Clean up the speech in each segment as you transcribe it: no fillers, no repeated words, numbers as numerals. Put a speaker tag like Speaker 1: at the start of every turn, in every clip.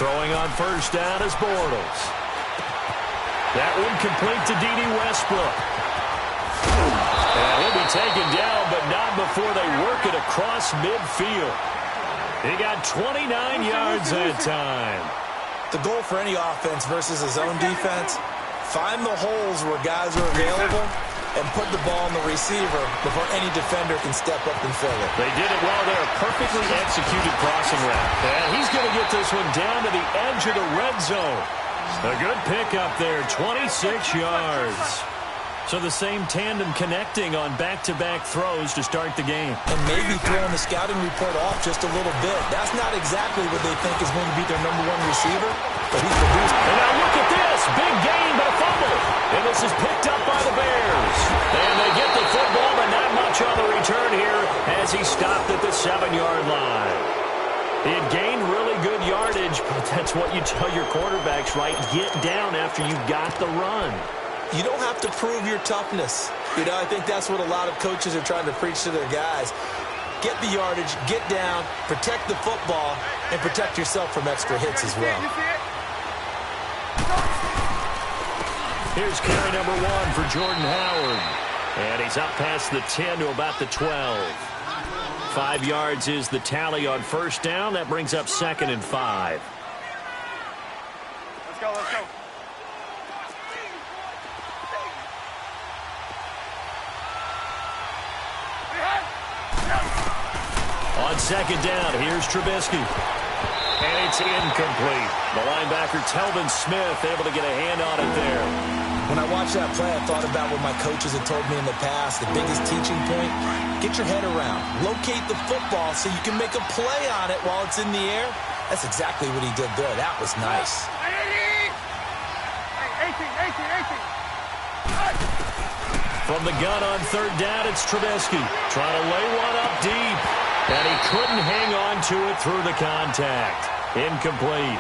Speaker 1: Throwing on first down is Bortles. That one complete to D.D. Westbrook. And he'll be taken down, but not before they work it across midfield. He got 29 yards that time.
Speaker 2: The goal for any offense versus his own defense, find the holes where guys are available and put the ball in the receiver before any defender can step up and fill it.
Speaker 1: They did it well there. Perfectly executed crossing route. And he's going to get this one down to the edge of the red zone. A good pickup there, 26 yards. So the same tandem connecting on back-to-back throws to start the game.
Speaker 2: And maybe throwing the scouting report off just a little bit. That's not exactly what they think is going to be their number one receiver, but he's produced.
Speaker 1: And now look at this. Big gain, but a fumble. And this is picked up by the Bears. And they get the football, but not much on the return here as he stopped at the 7-yard line. He had gained really good yardage, but that's what you tell your quarterbacks, right? Get down after you got the run.
Speaker 2: You don't have to prove your toughness. You know, I think that's what a lot of coaches are trying to preach to their guys. Get the yardage, get down, protect the football, and protect yourself from extra hits as well.
Speaker 1: Here's carry number 1 for Jordan Howard. And he's up past the 10 to about the 12. 5 yards is the tally on first down. That brings up 2nd and 5.
Speaker 3: Let's go, let's go.
Speaker 1: On 2nd down, here's Trubisky. And it's incomplete. The linebacker, Telvin Smith, able to get a hand on it there.
Speaker 2: When I watched that play, I thought about what my coaches had told me in the past. The biggest teaching point, get your head around. Locate the football so you can make a play on it while it's in the air. That's exactly what he did there. That was nice.
Speaker 1: From the gun on 3rd down, it's Trubisky. Trying to lay one up deep. And he couldn't hang on to it through the contact. Incomplete.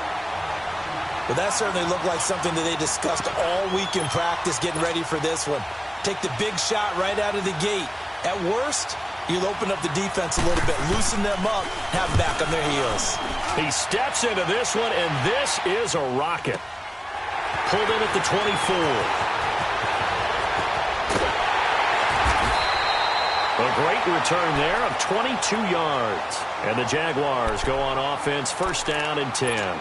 Speaker 2: Well, that certainly looked like something that they discussed all week in practice getting ready for this one. Take the big shot right out of the gate. At worst, you'll open up the defense a little bit, loosen them up, have them back on their heels.
Speaker 1: He steps into this one, and this is a rocket. Pulled in at the 24. A great return there of 22 yards. And the Jaguars go on offense, 1st down and 10.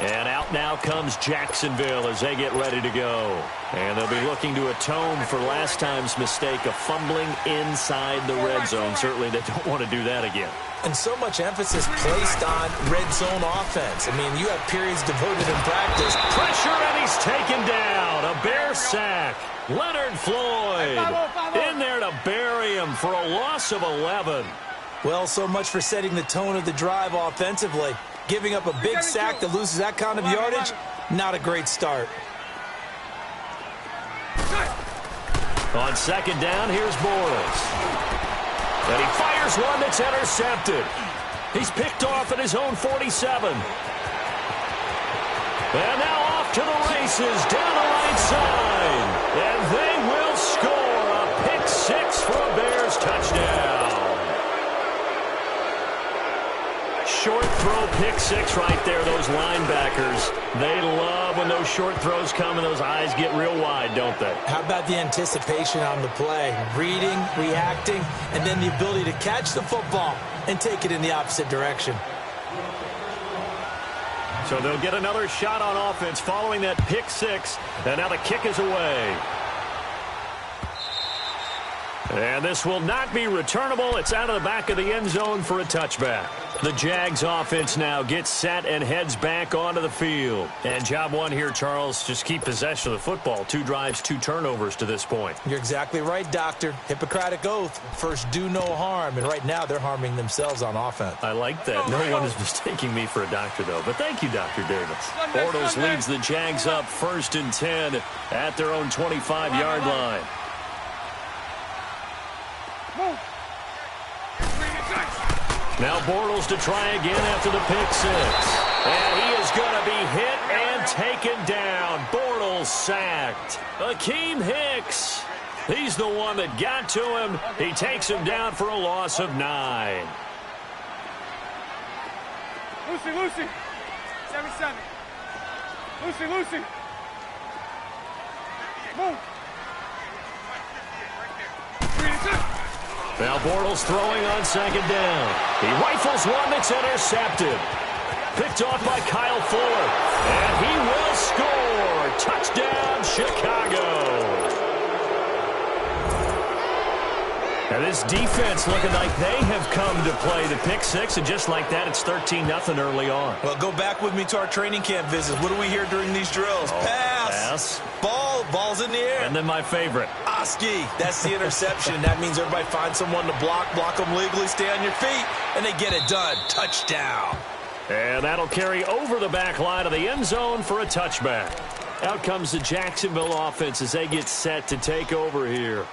Speaker 1: And out now comes Jacksonville as they get ready to go. And they'll be looking to atone for last time's mistake of fumbling inside the red zone. Certainly they don't want to do that again.
Speaker 2: And so much emphasis placed on red zone offense. I mean, you have periods devoted in practice.
Speaker 1: Pressure, and he's taken down. A Bear sack. Leonard Floyd in there to bury him for a loss of 11.
Speaker 2: Well, so much for setting the tone of the drive offensively. Giving up a big sack that loses that kind of yardage, not a great start.
Speaker 1: On 2nd down, here's Bortles. And he fires one that's intercepted. He's picked off at his own 47. And now off to the races down the right side. And they will score a pick 6 for a Bears touchdown. Short throw, pick 6 right there. Those linebackers, they love when those short throws come and those eyes get real wide, don't they?
Speaker 2: How about the anticipation on the play? Reading, reacting, and then the ability to catch the football and take it in the opposite direction.
Speaker 1: So they'll get another shot on offense following that pick 6. And now the kick is away. And this will not be returnable. It's out of the back of the end zone for a touchback. The Jags offense now gets set and heads back onto the field. And job 1 here, Charles, just keep possession of the football. 2 drives, 2 turnovers to this point.
Speaker 2: You're exactly right, Doctor. Hippocratic oath. First, do no harm. And right now, they're harming themselves on offense.
Speaker 1: I like that. No one is mistaking me for a doctor, though. But thank you, Dr. Davis. Bortles leads the Jags up 1st and 10 at their own 25-yard line. Now Bortles to try again after the pick 6. And he is going to be hit and taken down. Bortles sacked. Akeem Hicks. He's the one that got to him. He takes him down for a loss of 9.
Speaker 3: Lucy. 7-7. Lucy. Move.
Speaker 1: Now Bortles throwing on second down. He rifles one that's intercepted. Picked off by Kyle Fuller. And he will score. Touchdown, Chicago. And this defense looking like they have come to play the pick six, and just like that, it's 13-0 early on.
Speaker 2: Well, go back with me to our training camp visits. What do we hear during these drills? Pass. Ball's in the air.
Speaker 1: And then my favorite.
Speaker 2: Oski. That's the interception. That means everybody finds someone to block them legally, stay on your feet, and they get it done. Touchdown.
Speaker 1: And that'll carry over the back line of the end zone for a touchback. Out comes the Jacksonville offense as they get set to take over here.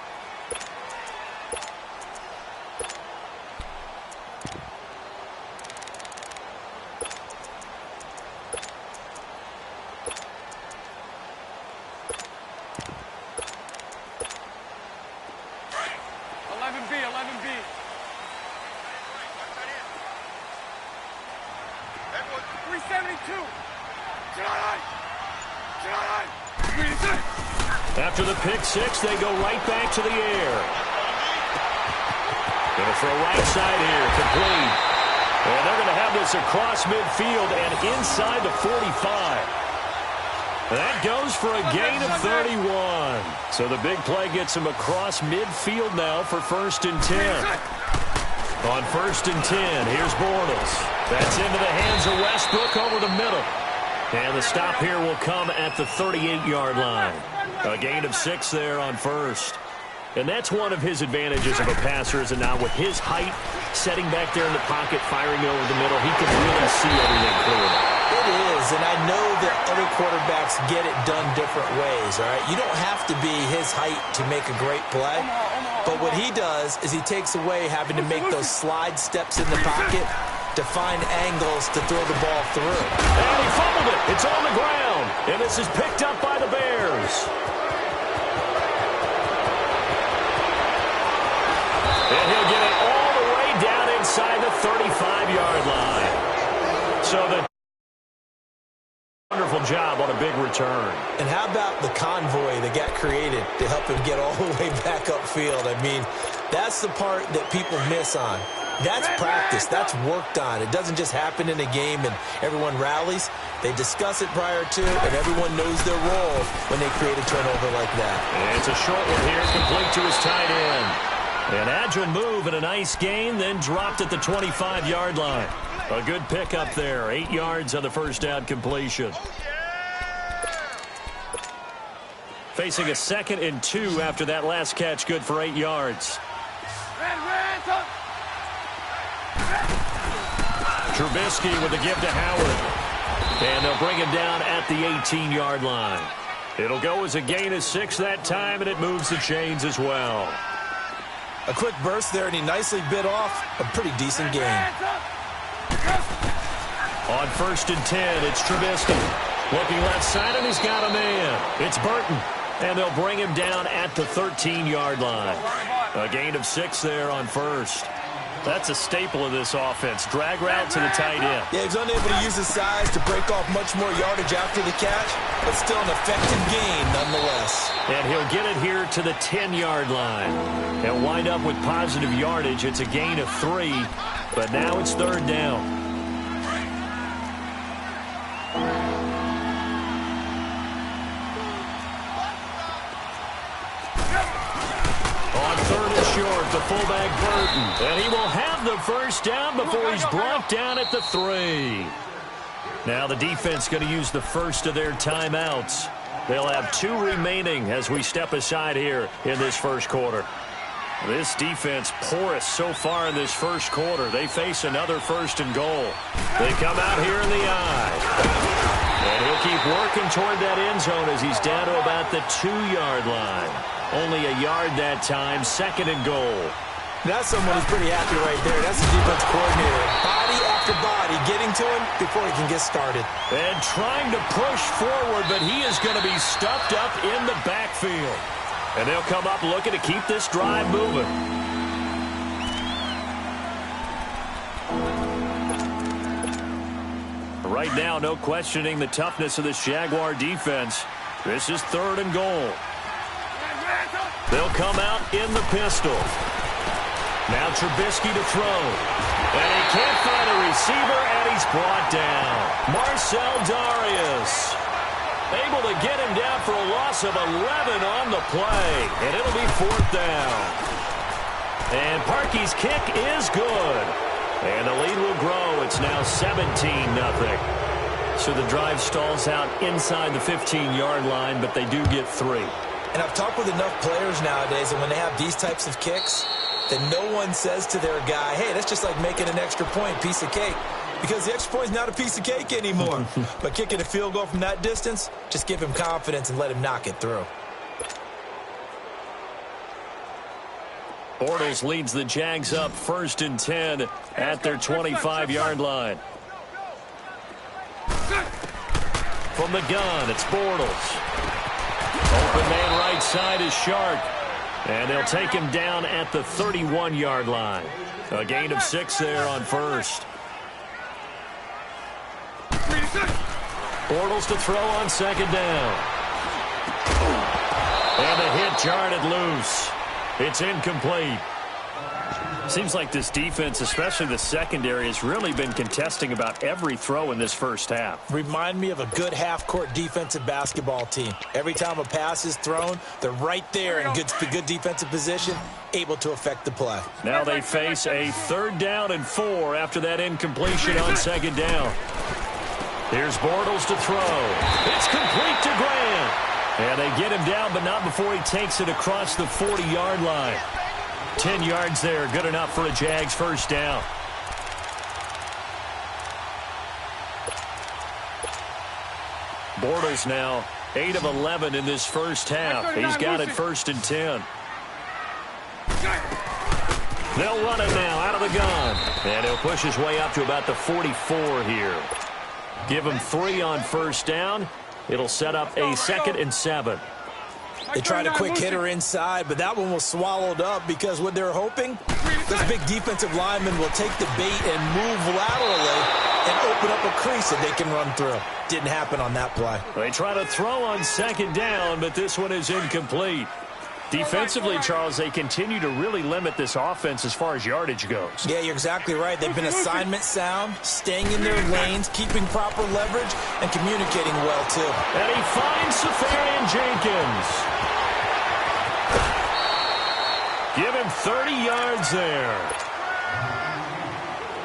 Speaker 1: After the pick six, they go right back to the air. Going to throw right side here, complete. And they're going to have this across midfield and inside the 45. That goes for a gain of 31. So the big play gets him across midfield now for 1st and 10. On 1st and 10, here's Bortles. That's into the hands of Westbrook over the middle. And the stop here will come at the 38-yard line. A gain of 6 there on 1st. And that's one of his advantages of a passer, is now with his height, setting back there in the pocket, firing over the middle, he can really see everything clearly.
Speaker 2: It is, and I know that other quarterbacks get it done different ways, all right? You don't have to be his height to make a great play. But what he does is he takes away having to make those slide steps in the pocket to find angles to throw the ball through.
Speaker 1: And he fumbled it. It's on the ground. And this is picked up by the Bears. And he'll get it all the way down inside the 35-yard line. So the wonderful job on a big return.
Speaker 2: And how about the convoy that got created to help him get all the way back upfield? I mean, that's the part that people miss on. That's practice. That's worked on. It doesn't just happen in a game and everyone rallies. They discuss it prior to, and everyone knows their role when they create a turnover like that.
Speaker 1: And it's a short one here, complete to his tight end. An agile move and a nice gain, then dropped at the 25-yard line. A good pickup there, 8 yards on the first down completion. Facing a 2nd and 2 after that last catch, good for 8 yards. Trubisky with the give to Howard. And they'll bring him down at the 18-yard line. It'll go as a gain of 6 that time, and it moves the chains as well.
Speaker 2: A quick burst there, and he nicely bit off a pretty decent gain.
Speaker 1: On 1st and 10, it's Trubisky. Looking left side, and he's got a man. It's Burton. And they'll bring him down at the 13-yard line. A gain of 6 there on 1st. That's a staple of this offense. Drag route to the tight end.
Speaker 2: Yeah, he's unable to use his size to break off much more yardage after the catch, but still an effective gain nonetheless.
Speaker 1: And he'll get it here to the 10-yard line. And wind up with positive yardage. It's a gain of 3, but now it's 3rd down. Short, the fullback Burton. And he will have the first down before he's brought down at the 3. Now the defense going to use the first of their timeouts. They'll have 2 remaining as we step aside here in this first quarter. This defense porous so far in this first quarter. They face another 1st and goal. They come out here in the eye. And he'll keep working toward that end zone as he's down to about the 2-yard line. Only a yard that time, 2nd and goal.
Speaker 2: That's someone who's pretty happy right there. That's the defense coordinator. Body after body getting to him before he can get started.
Speaker 1: And trying to push forward, but he is going to be stuffed up in the backfield. And they'll come up looking to keep this drive moving. Right now, no questioning the toughness of this Jaguar defense. This is 3rd and goal. They'll come out in the pistol. Now Trubisky to throw. And he can't find a receiver, and he's brought down. Marcel Darius able to get him down for a loss of 11 on the play. And it'll be 4th down. And Parkey's kick is good. And the lead will grow. It's now 17-0. So the drive stalls out inside the 15-yard line, but they do get 3.
Speaker 2: And I've talked with enough players nowadays, and when they have these types of kicks, that no one says to their guy, hey, that's just like making an extra point, piece of cake. Because the extra point is not a piece of cake anymore. But kicking a field goal from that distance, just give him confidence and let him knock it through.
Speaker 1: Bortles leads the Jags up 1st and 10 at their 25-yard line. From the gun, it's Bortles. Open man right side is Shark. And they'll take him down at the 31-yard line. A gain of 6 there on 1st. Bortles to throw on 2nd down. And the hit jarred it loose. It's incomplete. Seems like this defense, especially the secondary, has really been contesting about every throw in this first half.
Speaker 2: Remind me of a good half-court defensive basketball team. Every time a pass is thrown, they're right there in good defensive position, able to affect the play.
Speaker 1: Now they face a 3rd down and 4 after that incompletion on 2nd down. Here's Bortles to throw. It's complete to Grant. And they get him down, but not before he takes it across the 40-yard line. 10 yards there, good enough for a Jags 1st down. Bortles now 8 of 11 in this first half. He's got it 1st and 10. They'll run it now out of the gun. And he'll push his way up to about the 44 here. Give him 3 on 1st down. It'll set up a 2nd and 7.
Speaker 2: They tried a quick hitter inside, but that one was swallowed up because what they're hoping, this big defensive lineman will take the bait and move laterally and open up a crease that they can run through. Didn't happen on that play.
Speaker 1: They try to throw on 2nd down, but this one is incomplete. Defensively, Charles, they continue to really limit this offense as far as yardage goes.
Speaker 2: Yeah, you're exactly right. They've been assignment sound, staying in their lanes, keeping proper leverage, and communicating well, too.
Speaker 1: And he finds Safarian Jenkins. Give him 30 yards there.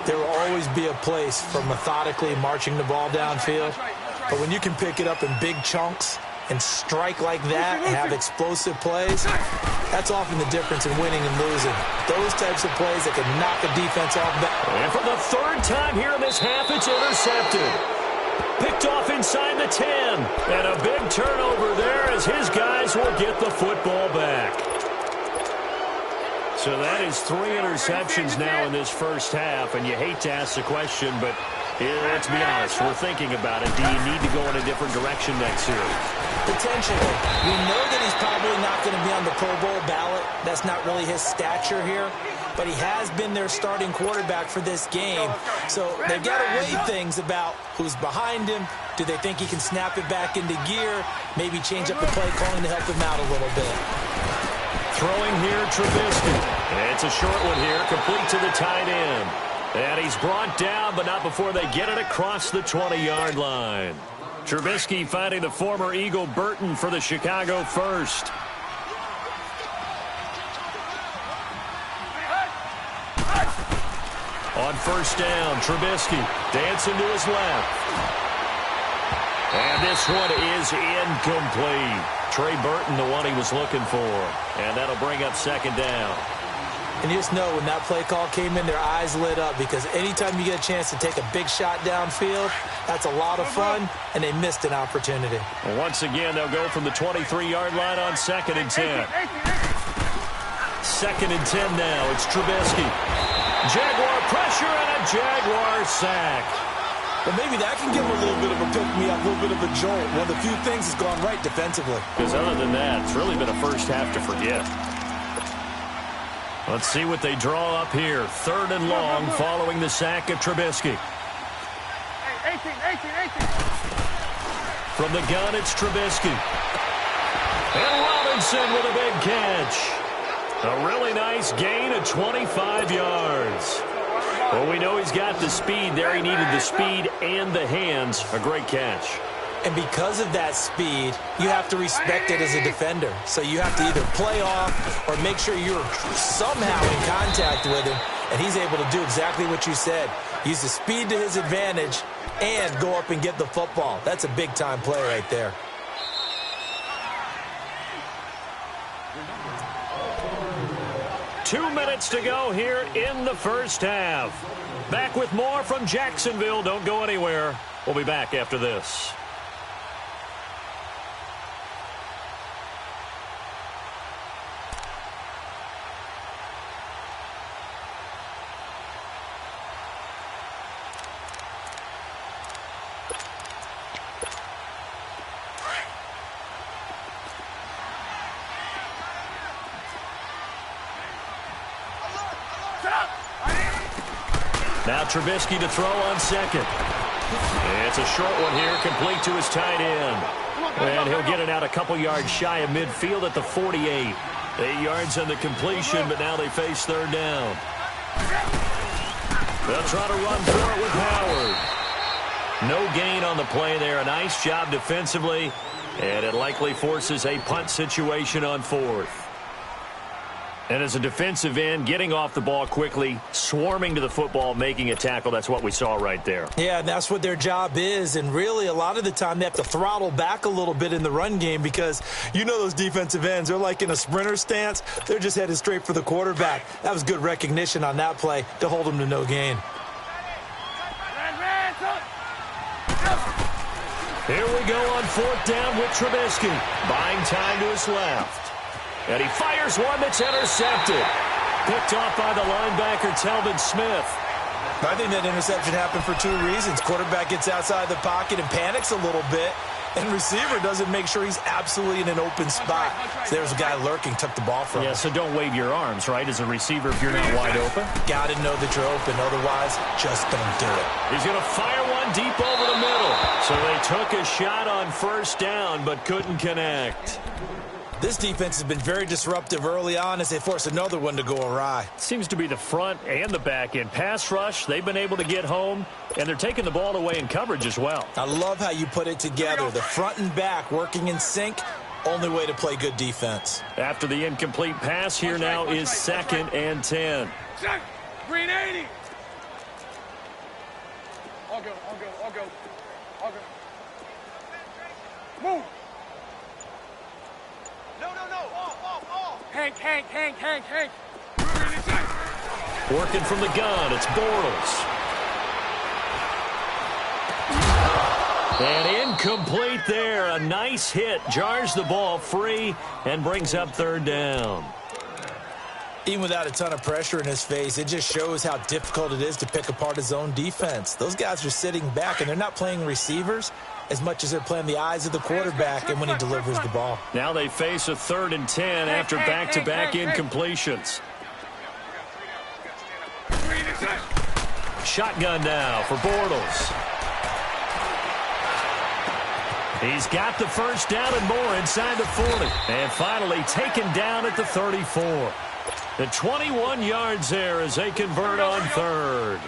Speaker 2: There will always be a place for methodically marching the ball downfield, but when you can pick it up in big chunks and strike like that and have explosive plays, that's often the difference in winning and losing. Those types of plays that can knock a defense off balance.
Speaker 1: And for the 3rd time here in this half, it's intercepted. Picked off inside the 10. And a big turnover there as his guys will get the football back. So that is 3 interceptions now in this first half, and you hate to ask the question, but let's be honest, we're thinking about it. Do you need to go in a different direction next series?
Speaker 2: Potentially. We know that he's probably not going to be on the Pro Bowl ballot. That's not really his stature here, but he has been their starting quarterback for this game. So they've got to weigh things about who's behind him. Do they think he can snap it back into gear? Maybe change up the play calling to help him out a little bit.
Speaker 1: Throwing here, Trubisky. It's a short one here, complete to the tight end. And he's brought down, but not before they get it across the 20-yard line. Trubisky finding the former Eagle Burton for the Chicago first. On 1st down, Trubisky dancing to his left. And this one is incomplete. Trey Burton, the one he was looking for. And that'll bring up 2nd down.
Speaker 2: And you just know when that play call came in, their eyes lit up, because anytime you get a chance to take a big shot downfield, that's a lot of fun, and they missed an opportunity.
Speaker 1: And once again, they'll go from the 23-yard line on 2nd and 10. 2nd and 10 now. It's Trubisky. Jaguar pressure and a Jaguar sack.
Speaker 2: Well, maybe that can give him a little bit of a pick-me-up, a little bit of a jolt. One of the few things has gone right defensively.
Speaker 1: Because other than that, it's really been a first half to forget. Let's see what they draw up here. 3rd and long following the sack of Trubisky. From the gun, it's Trubisky. And Robinson with a big catch. A really nice gain of 25 yards. Well, we know he's got the speed there. He needed the speed and the hands. A great catch.
Speaker 2: And because of that speed, you have to respect it as a defender. So you have to either play off or make sure you're somehow in contact with him. And he's able to do exactly what you said. Use the speed to his advantage and go up and get the football. That's a big-time play right there.
Speaker 1: Two minutes to go here in the first half. Back with more from Jacksonville. Don't go anywhere. We'll be back after this. Now Trubisky to throw on second. It's a short one here, complete to his tight end. And he'll get it out a couple yards shy of midfield at the 48. 8 yards on the completion, but now they face third down. They'll try to run for it with Howard. No gain on the play there. A nice job defensively, and it likely forces a punt situation on fourth. And as a defensive end, getting off the ball quickly, swarming to the football, making a tackle, that's what we saw right there.
Speaker 2: Yeah, and that's what their job is. And really, a lot of the time, they have to throttle back a little bit in the run game because you know those defensive ends, they're like in a sprinter stance. They're just headed straight for the quarterback. That was good recognition on that play to hold them to no gain.
Speaker 1: Here we go on fourth down with Trubisky. Buying time to his left. And he fires one that's intercepted. Picked off by the linebacker, Telvin Smith.
Speaker 2: I think that interception happened for two reasons. Quarterback gets outside the pocket and panics a little bit, and receiver doesn't make sure he's absolutely in an open spot. So there's a guy lurking, took the ball from him.
Speaker 1: Yeah, so don't wave your arms, right, as a receiver if you're not wide open.
Speaker 2: Got to know that you're open. Otherwise, just don't do it.
Speaker 1: He's going to fire one deep over the middle. So they took a shot on first down but couldn't connect.
Speaker 2: This defense has been very disruptive early on as they force another one to go awry.
Speaker 1: Seems to be the front and the back end. Pass rush, they've been able to get home, and they're taking the ball away in coverage as well.
Speaker 2: I love how you put it together. The front and back working in sync, only way to play good defense.
Speaker 1: After the incomplete pass, here now is 2nd and 10.
Speaker 3: Green 80. I'll go. Move. No. Off. Hank.
Speaker 1: Working from the gun, it's Bortles. And incomplete there. A nice hit. Jars the ball free and brings up third down.
Speaker 2: Even without a ton of pressure in his face, it just shows how difficult it is to pick apart his own defense. Those guys are sitting back, and they're not playing receivers as much as they're playing the eyes of the quarterback and when he delivers the ball.
Speaker 1: Now they face a 3rd and 10 after back-to-back incompletions. Shotgun now for Bortles. He's got the first down and more inside the 40. And finally taken down at the 34. The 21 yards there as they convert on third.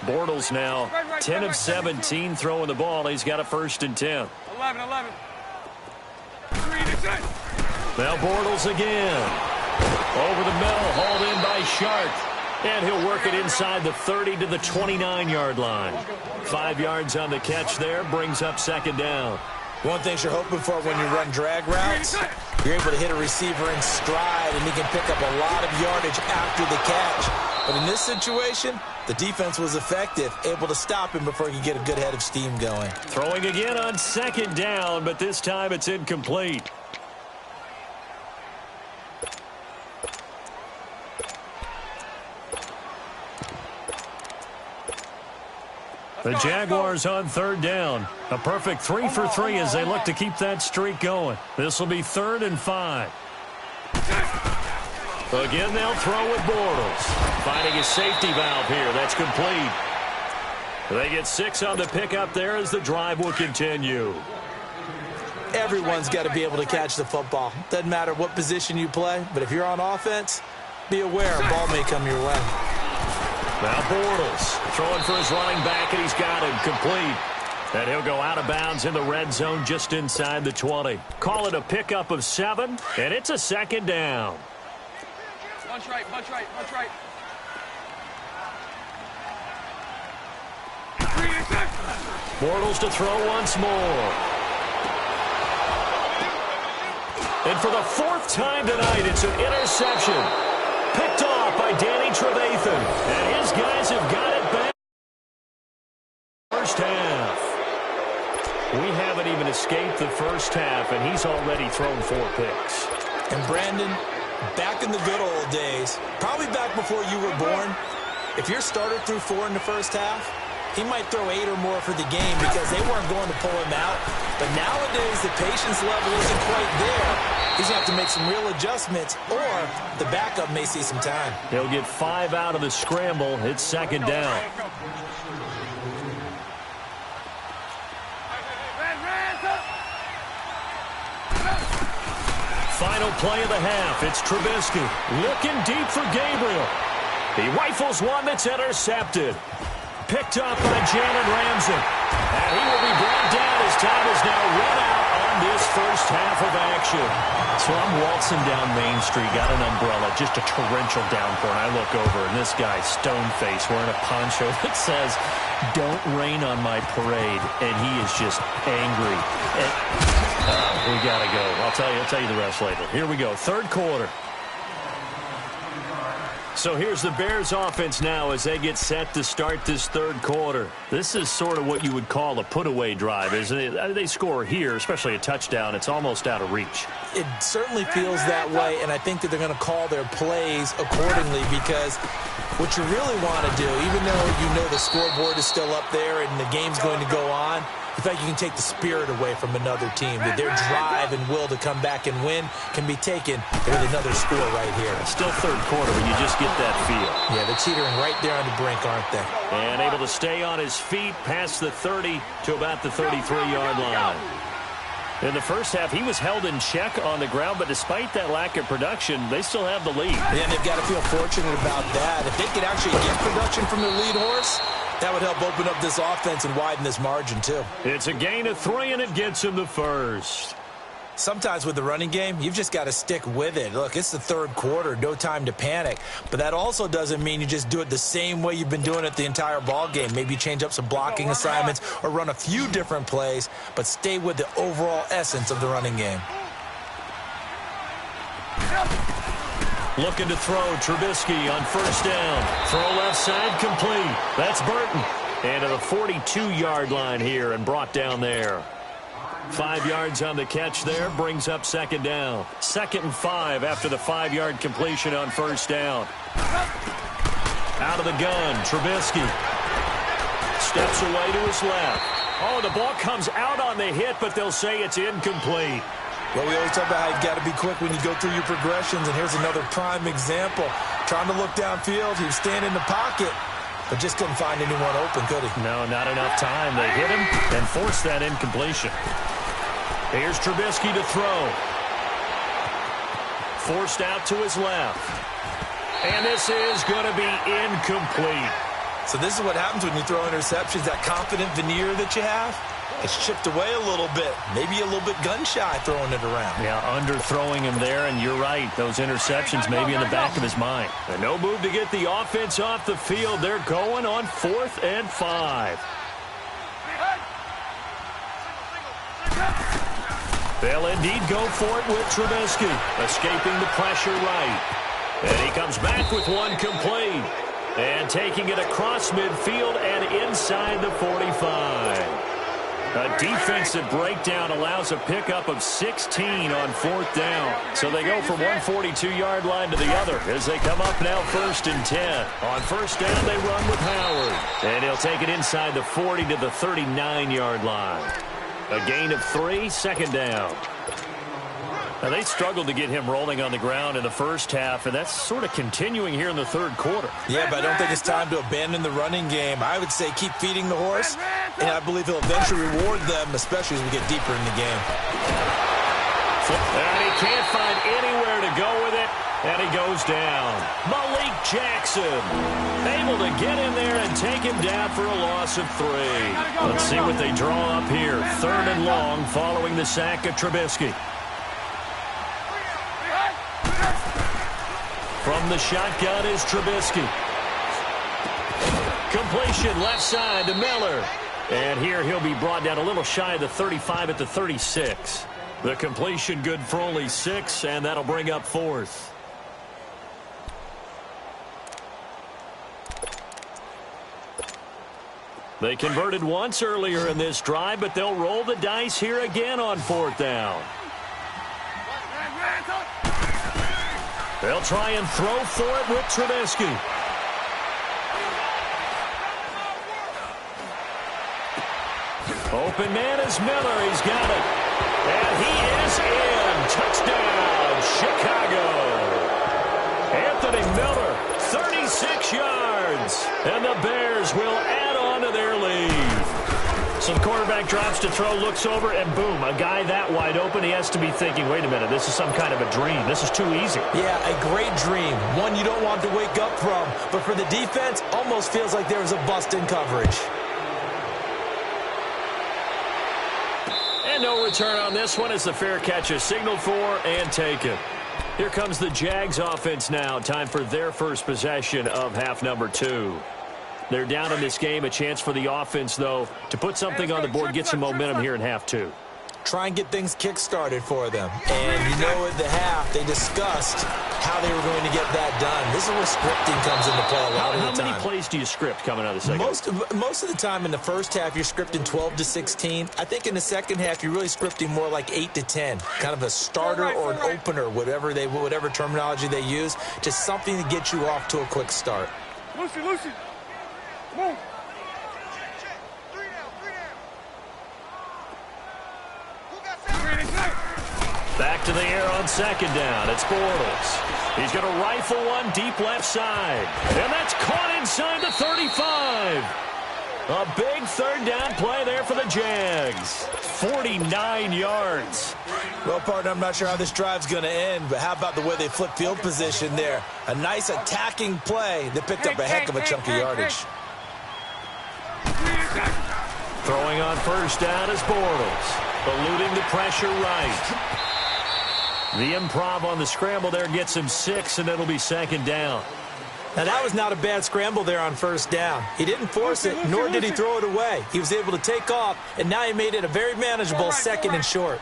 Speaker 1: Bortles now 10 of 17 throwing the ball. He's got a 1st and 10.
Speaker 3: 11.
Speaker 1: Now Bortles again. Over the middle, hauled in by Sharp. And he'll work it inside the 30 to the 29-yard line. 5 yards on the catch there, brings up 2nd down.
Speaker 2: One thing you're hoping for when you run drag routes, you're able to hit a receiver in stride, and he can pick up a lot of yardage after the catch. But in this situation, the defense was effective, able to stop him before he could get a good head of steam going.
Speaker 1: Throwing again on 2nd down, but this time it's incomplete. The Jaguars on 3rd down. A perfect 3 for 3 as they look to keep that streak going. This will be 3rd and 5. Again, they'll throw with Bortles. Finding a safety valve here. That's complete. They get 6 on the pickup there as the drive will continue.
Speaker 2: Everyone's got to be able to catch the football. Doesn't matter what position you play, but if you're on offense, be aware a ball may come your way.
Speaker 1: Now Bortles throwing for his running back, and he's got him complete. And he'll go out of bounds in the red zone just inside the 20. Call it a pickup of 7, and it's a second down.
Speaker 3: Punch right, punch right, punch right.
Speaker 1: Bortles to throw once more. And for the 4th time tonight, it's an interception. Picked off by Danny Trevathan. And his guys have got it back. First half. We haven't even escaped the first half, and he's already thrown 4 picks.
Speaker 2: And Brandon, back in the good old days, probably back before you were born, if your starter threw 4 in the first half, he might throw 8 or more for the game because they weren't going to pull him out. But nowadays, the patience level isn't quite there. He's going to have to make some real adjustments, or the backup may see some time.
Speaker 1: He'll get 5 out of the scramble. It's second down. Final play of the half. It's Trubisky looking deep for Gabriel. He rifles one that's intercepted. Picked up by Jalen Ramsey. And he will be brought down as time is now run out on this first half of action. So I'm waltzing down Main Street, got an umbrella, just a torrential downpour, and I look over, and this guy, stone-faced, wearing a poncho that says, "Don't rain on my parade," and he is just angry. And, we got to go. I'll tell you the rest later. Here we go, third quarter. So here's the Bears offense now as they get set to start this third quarter. This is sort of what you would call a put-away drive, isn't it? They score here, especially a touchdown. It's almost out of reach.
Speaker 2: It certainly feels that way, and I think that they're going to call their plays accordingly because what you really want to do, even though you know the scoreboard is still up there and the game's going to go on, in fact, you can take the spirit away from another team. That their drive and will to come back and win can be taken with another score right here.
Speaker 1: Still third quarter, but you just get that feel.
Speaker 2: Yeah, they're teetering right there on the brink, aren't they?
Speaker 1: And able to stay on his feet past the 30 to about the 33-yard line. In the first half, he was held in check on the ground, but despite that lack of production, they still have the lead.
Speaker 2: And they've got to feel fortunate about that. If they could actually get production from their lead horse, that would help open up this offense and widen this margin, too.
Speaker 1: It's a gain of 3, and it gets him the first.
Speaker 2: Sometimes with the running game, you've just got to stick with it. Look, it's the third quarter, no time to panic. But that also doesn't mean you just do it the same way you've been doing it the entire ball game. Maybe change up some blocking assignments or run a few different plays, but stay with the overall essence of the running game.
Speaker 1: Looking to throw, Trubisky on first down. Throw left side, complete. That's Burton. And to the 42-yard line here and brought down there. 5 yards on the catch there, brings up second down. 2nd and 5 after the 5-yard completion on first down. Out of the gun, Trubisky. Steps away to his left. Oh, the ball comes out on the hit, but they'll say it's incomplete.
Speaker 2: Well, we always talk about how you've got to be quick when you go through your progressions, and here's another prime example. Trying to look downfield, he was standing in the pocket, but just couldn't find anyone open, could he?
Speaker 1: No, not enough time. They hit him and forced that incompletion. Here's Trubisky to throw. Forced out to his left. And this is going to be incomplete.
Speaker 2: So this is what happens when you throw interceptions, that confident veneer that you have. It's chipped away a little bit, maybe a little bit gun-shy throwing it around.
Speaker 1: Yeah, underthrowing him there, and you're right. Those interceptions maybe in the back of his mind. And no move to get the offense off the field. They're going on 4th and 5. They'll indeed go for it with Trubisky, escaping the pressure right. And he comes back with one complete. And taking it across midfield and inside the 45. A defensive breakdown allows a pickup of 16 on 4th down. So they go from one 42-yard line to the other as they come up now 1st and 10. On first down, they run with Howard. And he'll take it inside the 40 to the 39-yard line. A gain of 3, 2nd down. Now, they struggled to get him rolling on the ground in the first half, and that's sort of continuing here in the third quarter.
Speaker 2: Yeah, but I don't think it's time to abandon the running game. I would say keep feeding the horse, and I believe he'll eventually reward them, especially as we get deeper in the game.
Speaker 1: And he can't find anywhere to go with it, and he goes down. Malik Jackson able to get in there and take him down for a loss of 3. Let's see what they draw up here. 3rd and long following the sack of Trubisky. From the shotgun is Trubisky. Completion left side to Miller. And here he'll be brought down a little shy of the 35 at the 36. The completion good for only 6, and that'll bring up 4th. They converted once earlier in this drive, but they'll roll the dice here again on 4th down. They'll try and throw for it with Trubisky. Open man is Miller. He's got it. And he is in. Touchdown, Chicago. Anthony Miller, 36 yards. And the Bears will add on to their lead. So the quarterback drops to throw, looks over, and boom, a guy that wide open, he has to be thinking, wait a minute, this is some kind of a dream. This is too easy. Yeah, a great dream. One you don't want to wake up from. But for the defense, almost feels like there was a bust in coverage. And no return on this one as the fair catch is signaled for and taken. Here comes the Jags offense now. Time for their first possession of half number 2. They're down in this game. A chance for the offense, though, to put something on the board, get some momentum here in half 2. Try and get things kick-started for them. And you know at the half, they discussed how they were going to get that done. This is where scripting comes into play a lot of the time. How many plays do you script coming out of the second? Most of the time in the first half, you're scripting 12 to 16. I think in the second half, you're really scripting more like 8 to 10. Kind of a starter or an opener, whatever terminology they use. Just something to get you off to a quick start.
Speaker 3: Lucy. Move.
Speaker 1: Back to the air on 2nd down. It's Bortles. He's going to rifle one deep left side. And that's caught inside the 35. A big 3rd down play there for the Jags. 49 yards.
Speaker 2: Well, partner, I'm not sure how this drive's going to end, but how about the way they flip field position there? A nice attacking play that picked up a heck of a chunk of yardage.
Speaker 1: Throwing on 1st down is Bortles. Eluding the pressure right. The improv on the scramble there gets him 6, and it'll be 2nd down. Now, that was not a bad scramble there on 1st down. He didn't force it, nor did he throw it away. He was able to take off, and now he made it a very manageable 2nd and short.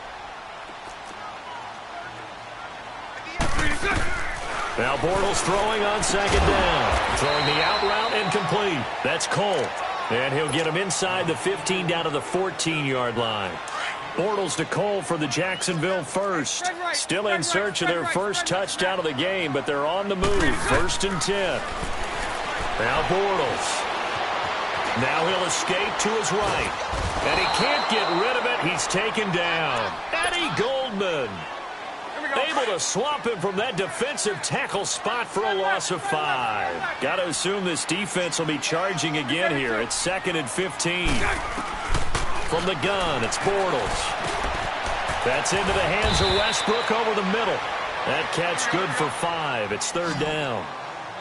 Speaker 1: Now Bortles throwing on 2nd down. Throwing the out route incomplete. That's Cole. And he'll get him inside the 15 down to the 14-yard line. Bortles to Cole for the Jacksonville first. Still in search of their first touchdown of the game, but they're on the move. 1st and 10. Now Bortles. Now he'll escape to his right. And he can't get rid of it. He's taken down. Eddie Goldman able to swap him from that defensive tackle spot for a loss of 5. Got to assume this defense will be charging again here. It's 2nd and 15. From the gun, it's Bortles. That's into the hands of Westbrook over the middle. That catch good for 5. It's 3rd down.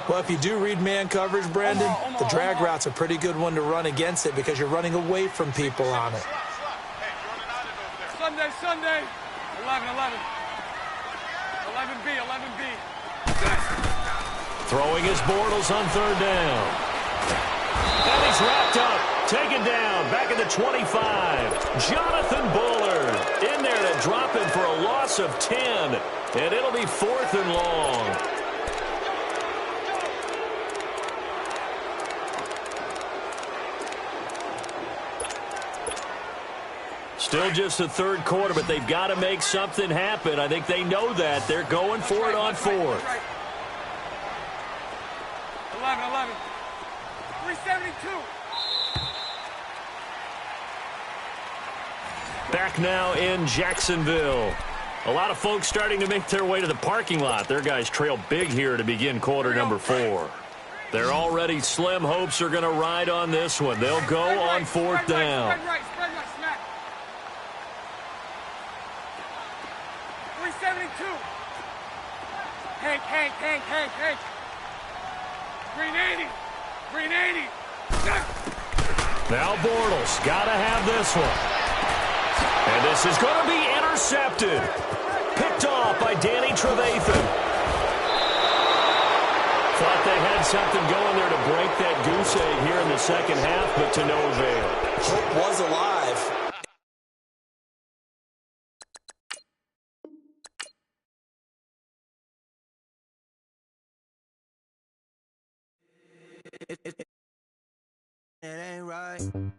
Speaker 1: Well, if you do read man coverage, Brandon, the drag route's a pretty good one to run against it because you're running away from people on it.
Speaker 3: Sunday. 11. 11B.
Speaker 1: Throwing his Bortles on 3rd down. And he's wrapped up. Taken down. Back at the 25. Jonathan Bullard in there to drop him for a loss of 10. And it'll be 4th and long. Still just the 3rd quarter, but they've got to make something happen. I think they know that. They're going for it on 4th.
Speaker 3: 11. 372.
Speaker 1: Back now in Jacksonville. A lot of folks starting to make their way to the parking lot. Their guys trail big here to begin quarter number 4. They're already slim hopes are going to ride on this one. They'll go on fourth down.
Speaker 3: Spread right, smack. 372. Hank. Green 80.
Speaker 1: Now Bortles got to have this one. And this is going to be intercepted. Picked off by Danny Trevathan. Thought they had something going there to break that goose egg here in the second half, but to no avail.
Speaker 2: Hope was alive.
Speaker 4: It ain't right.